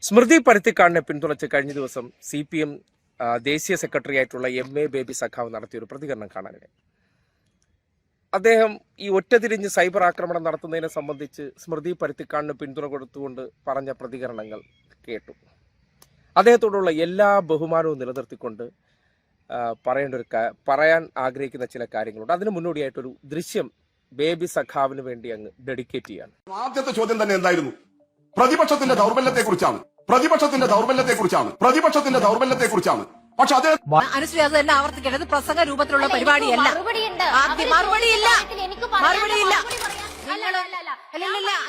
സ്മൃതി പരുത്തിക്കാടിനെ പിന്തുണച്ച് കഴിഞ്ഞ ദിവസം CPM ദേശീയ സെക്രട്ടറി ആയിട്ടുള്ള MA ബേബി സഖാവ് നടത്തിയൊരു പ്രതികരണം കാണാനിടയായി. അദ്ദേഹം ഈ ഒറ്റതിരിഞ്ഞ് സൈബർ ആക്രമണം നടത്തുന്നതിനെ സംബന്ധിച്ച് സ്മൃതി പരുത്തിക്കാടിന് പിന്തുണ കൊടുത്തുകൊണ്ട് പറഞ്ഞ പ്രതികരണങ്ങൾ കേട്ടു. അദ്ദേഹത്തോടുള്ള എല്ലാ ബഹുമാനവും നിലനിർത്തിക്കൊണ്ട് പറയാൻ ആഗ്രഹിക്കുന്ന ചില കാര്യങ്ങളുണ്ട്. അതിന് മുന്നോടിയായിട്ടൊരു ദൃശ്യം ബേബി സഖാവിന് വേണ്ടി അങ്ങ് ഡെഡിക്കേറ്റ് ചെയ്യാണ്. ആദ്യത്തെ ചോദ്യം തന്നെ എന്തായിരുന്നു? പ്രതിപക്ഷത്തിന്റെ ദൗർബല്യത്തെക്കുറിച്ചാണ്. പക്ഷെ അത് അനുശ്രീ അത് തന്നെ ആവർത്തിക്കേണ്ടത് പ്രസംഗ രൂപത്തിലുള്ള പരിപാടിയല്ല. മറുപടിയില്ല.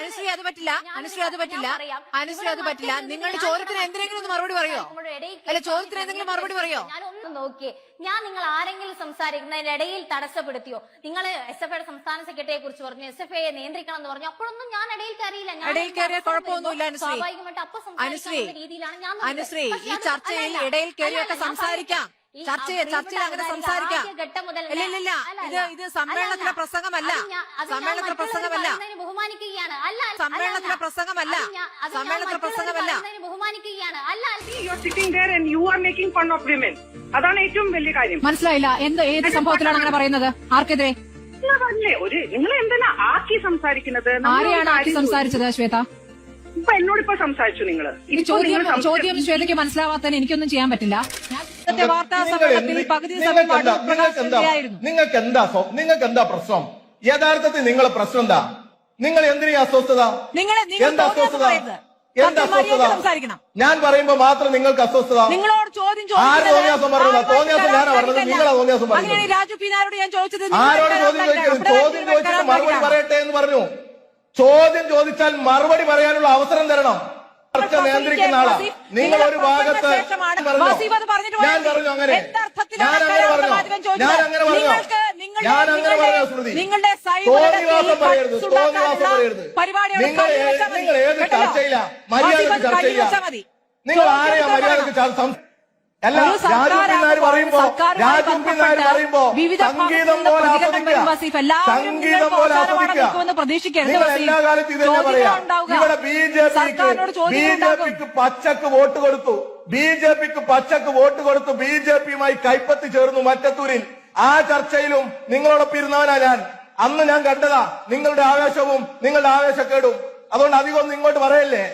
അനുശ്രീ അത് പറ്റില്ല. നിങ്ങൾ ചോദ്യത്തിന് എന്തിനെങ്കിലും ഒന്ന് മറുപടി പറയോ? അല്ല, ചോദ്യത്തിന് എന്തെങ്കിലും മറുപടി പറയോ? ഞാനൊന്ന് നോക്കിയേ, ഞാൻ നിങ്ങൾ ആരെങ്കിലും സംസാരിക്കുന്നതിന്റെ ഇടയിൽ തടസ്സപ്പെടുത്തിയോ? നിങ്ങൾ SFIയുടെ സംസ്ഥാന സെക്രട്ടറിയെ കുറിച്ച് പറഞ്ഞു, SFIയെ നിയന്ത്രിക്കണം എന്ന് പറഞ്ഞു. അപ്പോഴൊന്നും ഞാൻ ഇടയിൽ കയറിയില്ല. കുഴപ്പമൊന്നുമില്ല അനുശ്രീ. അനുശ്രീ, ഈ ചർച്ചയിൽ ഇടയിൽ കയറിയൊക്കെ സംസാരിക്കാം. ചർച്ചയിൽ അങ്ങനെ സംസാരിക്കാം. ഇല്ല, ഇത് സമ്മേളനത്തിലെ പ്രസംഗമല്ല. അതാണ് ഏറ്റവും വലിയ കാര്യം. മനസ്സിലായില്ല, ഏത് സംഭവത്തിലാണ് അങ്ങനെ പറയുന്നത്? ആർക്കെതിരെ? നിങ്ങൾ എന്തിനാ ആക്കി സംസാരിക്കുന്നത്? ആരെയാണ് ആക്കി സംസാരിച്ചത് ശ്വേത? ഇപ്പൊ എന്നോടിപ്പോ സംസാരിച്ചു നിങ്ങൾ. ചോദ്യം ശ്വേതയ്ക്ക് മനസ്സിലാവാത്തതിന് എനിക്കൊന്നും ചെയ്യാൻ പറ്റില്ല. നിങ്ങൾക്ക് എന്താ പ്രശ്നം? യഥാർത്ഥത്തിൽ നിങ്ങളെ പ്രശ്നം എന്താ? നിങ്ങൾ എന്തിനാ അസ്വസ്ഥത? എന്താ അസ്വസ്ഥത? ഞാൻ പറയുമ്പോ മാത്രം നിങ്ങൾക്ക് അസ്വസ്ഥത? നിങ്ങളോട് ചോദ്യം ആര് തോന്നിയാസം പറഞ്ഞതാ? തോന്നിയാസം ഞാനാ പറഞ്ഞത്, നിങ്ങളാ തോന്നിയാസം പറഞ്ഞത്. രാജു പീനാരോട് ഞാൻ ചോദിച്ചത് ആരോട് ചോദ്യം ചോദിക്കരുത്? ചോദ്യം ചോദിച്ചിട്ട് മറുപടി പറയട്ടെ എന്ന് പറഞ്ഞു. ചോദ്യം ചോദിച്ചാൽ മറുപടി പറയാനുള്ള അവസരം തരണം. ചർച്ച നിയന്ത്രിക്കുന്ന ആളാ നിങ്ങൾ. ഒരു ഭാഗത്ത് ഞാൻ പറഞ്ഞു അങ്ങനെ പറഞ്ഞു സ്മൃതി. തോന്നിവാസം പറയരുത്. നിങ്ങൾ ഏത് ചർച്ചയില്ല? മര്യാദക്ക് ചർച്ചയില്ല. നിങ്ങൾ ആരെയാ മര്യാദക്ക് അല്ല, രാജുപിന്നാർ പറയുമ്പോ സംഗീതം പോലെ ആസ്വദിക്കുക. നിങ്ങൾ എല്ലാ കാലത്തും ഇതന്നെ പറയാ. ഇവിടെ ബിജെപിക്ക് പച്ചക്ക് വോട്ട് കൊടുത്തു. ബിജെപിയുമായി കൈപ്പത്തി ചേർന്നു മറ്റത്തൂരിൽ. ആ ചർച്ചയിലും നിങ്ങളോടൊപ്പം ഇരുന്നവനാ ഞാൻ. അന്ന് ഞാൻ കണ്ടതാ നിങ്ങളുടെ ആവേശവും നിങ്ങളുടെ ആവേശക്കേടും. അതുകൊണ്ട് അധികം ഒന്നും ഇങ്ങോട്ട് പറയല്ലേ.